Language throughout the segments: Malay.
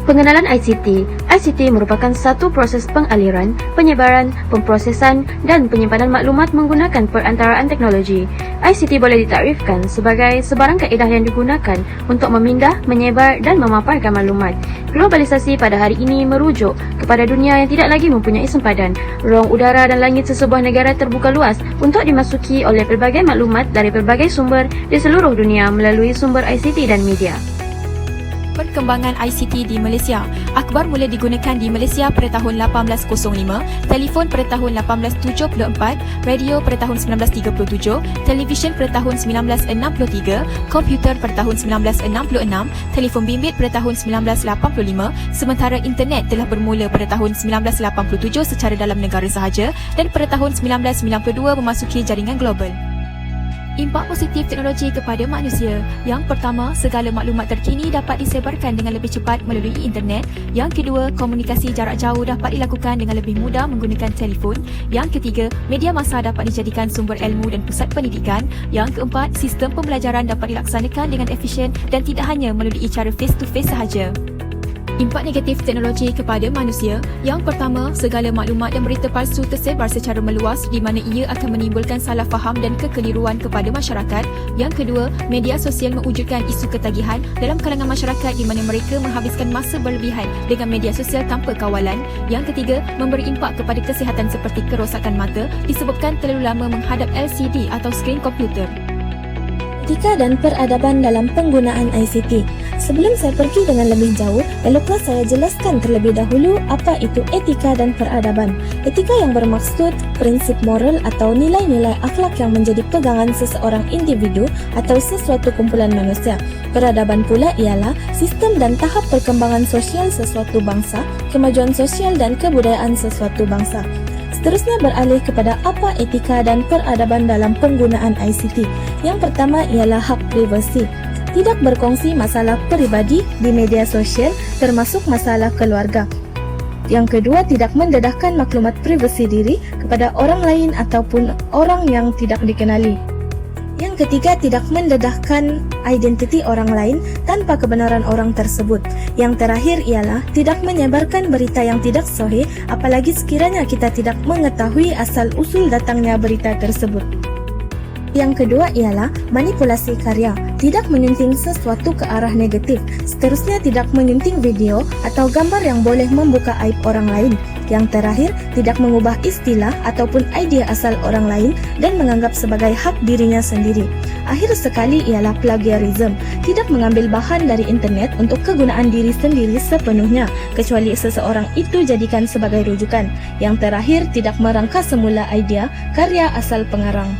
Pengenalan ICT. ICT merupakan satu proses pengaliran, penyebaran, pemprosesan dan penyimpanan maklumat menggunakan perantaraan teknologi. ICT boleh ditakrifkan sebagai sebarang kaedah yang digunakan untuk memindah, menyebar dan memaparkan maklumat. Globalisasi pada hari ini merujuk kepada dunia yang tidak lagi mempunyai sempadan. Ruang udara dan langit sesebuah negara terbuka luas untuk dimasuki oleh pelbagai maklumat dari pelbagai sumber di seluruh dunia melalui sumber ICT dan media. Perkembangan ICT di Malaysia. Akhbar mula digunakan di Malaysia pada tahun 1805, telefon pada tahun 1874, radio pada tahun 1937, televisyen pada tahun 1963, komputer pada tahun 1966, telefon bimbit pada tahun 1985, sementara internet telah bermula pada tahun 1987 secara dalam negara sahaja dan pada tahun 1992 memasuki jaringan global. Impak positif teknologi kepada manusia. Yang pertama, segala maklumat terkini dapat disebarkan dengan lebih cepat melalui internet. Yang kedua, komunikasi jarak jauh dapat dilakukan dengan lebih mudah menggunakan telefon. Yang ketiga, media massa dapat dijadikan sumber ilmu dan pusat pendidikan. Yang keempat, sistem pembelajaran dapat dilaksanakan dengan efisien dan tidak hanya melalui cara face-to-face sahaja. Impak negatif teknologi kepada manusia. Yang pertama, segala maklumat dan berita palsu tersebar secara meluas di mana ia akan menimbulkan salah faham dan kekeliruan kepada masyarakat. Yang kedua, media sosial mewujudkan isu ketagihan dalam kalangan masyarakat di mana mereka menghabiskan masa berlebihan dengan media sosial tanpa kawalan. Yang ketiga, memberi impak kepada kesihatan seperti kerosakan mata disebabkan terlalu lama menghadap LCD atau skrin komputer. Etika dan peradaban dalam penggunaan ICT. Sebelum saya pergi dengan lebih jauh, eloklah saya jelaskan terlebih dahulu apa itu etika dan peradaban. Etika yang bermaksud prinsip moral atau nilai-nilai akhlak yang menjadi pegangan seseorang individu atau sesuatu kumpulan manusia. Peradaban pula ialah sistem dan tahap perkembangan sosial sesuatu bangsa, kemajuan sosial dan kebudayaan sesuatu bangsa. Seterusnya beralih kepada apa etika dan peradaban dalam penggunaan ICT. Yang pertama ialah hak privasi. Tidak berkongsi masalah peribadi di media sosial termasuk masalah keluarga. Yang kedua, tidak mendedahkan maklumat privasi diri kepada orang lain ataupun orang yang tidak dikenali. Yang ketiga, tidak mendedahkan identiti orang lain tanpa kebenaran orang tersebut. Yang terakhir ialah tidak menyebarkan berita yang tidak sahih, apalagi sekiranya kita tidak mengetahui asal-usul datangnya berita tersebut. Yang kedua ialah manipulasi karya, tidak menyunting sesuatu ke arah negatif. Seterusnya, tidak menyunting video atau gambar yang boleh membuka aib orang lain. Yang terakhir, tidak mengubah istilah ataupun idea asal orang lain dan menganggap sebagai hak dirinya sendiri. Akhir sekali ialah plagiarism, tidak mengambil bahan dari internet untuk kegunaan diri sendiri sepenuhnya, kecuali seseorang itu jadikan sebagai rujukan. Yang terakhir, tidak merangka semula idea karya asal pengarang.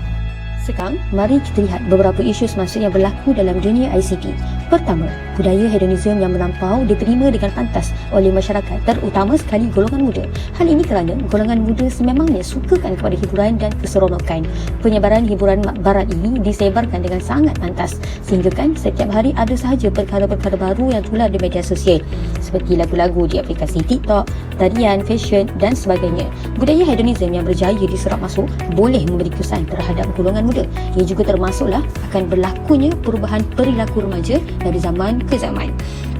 Sekarang, mari kita lihat beberapa isu semasa yang berlaku dalam dunia ICT. Pertama, budaya hedonisme yang melampau diterima dengan pantas oleh masyarakat, terutama sekali golongan muda. Hal ini kerana golongan muda sememangnya sukakan kepada hiburan dan keseronokan. Penyebaran hiburan barat ini disebarkan dengan sangat pantas, sehingga kan setiap hari ada sahaja perkara-perkara baru yang tular di media sosial, seperti lagu-lagu di aplikasi TikTok, tarian, fashion dan sebagainya. Budaya hedonisme yang berjaya diserap masuk boleh memberi kesan terhadap golongan muda. Ia juga termasuklah akan berlakunya perubahan perilaku remaja dari zaman ke zaman.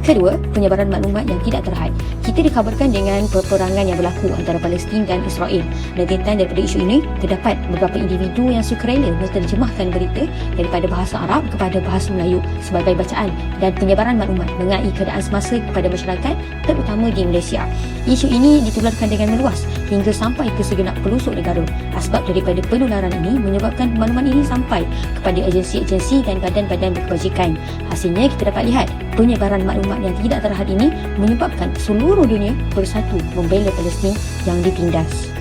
Kedua, penyebaran maklumat yang tidak terhad. Kita dikhabarkan dengan peperangan yang berlaku antara Palestin dan Israel. Lantaran daripada isu ini, terdapat beberapa individu yang sukarela menterjemahkan berita daripada bahasa Arab kepada bahasa Melayu sebagai bacaan dan penyebaran maklumat mengenai keadaan semasa kepada masyarakat, terutama di Malaysia. Isu ini ditularkan dengan meluas hingga sampai ke segenap pelosok negara. Asbab daripada penularan ini menyebabkan maklumat ini sampai kepada agensi-agensi dan badan-badan berkebajikan. Hasilnya kita dapat lihat penyebaran maklumat yang tidak terhad ini menyebabkan seluruh dunia bersatu membela Palestin yang ditindas.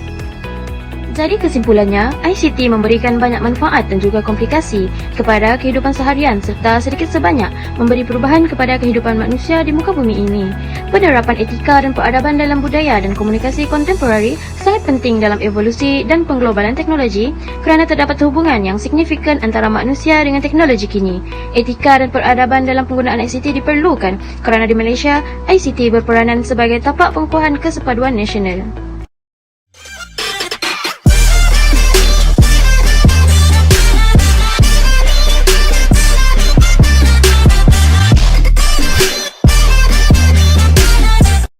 Jadi kesimpulannya, ICT memberikan banyak manfaat dan juga komplikasi kepada kehidupan seharian serta sedikit sebanyak memberi perubahan kepada kehidupan manusia di muka bumi ini. Penerapan etika dan peradaban dalam budaya dan komunikasi kontemporari sangat penting dalam evolusi dan pengglobalan teknologi kerana terdapat hubungan yang signifikan antara manusia dengan teknologi kini. Etika dan peradaban dalam penggunaan ICT diperlukan kerana di Malaysia, ICT berperanan sebagai tapak pengukuhan kesepaduan nasional.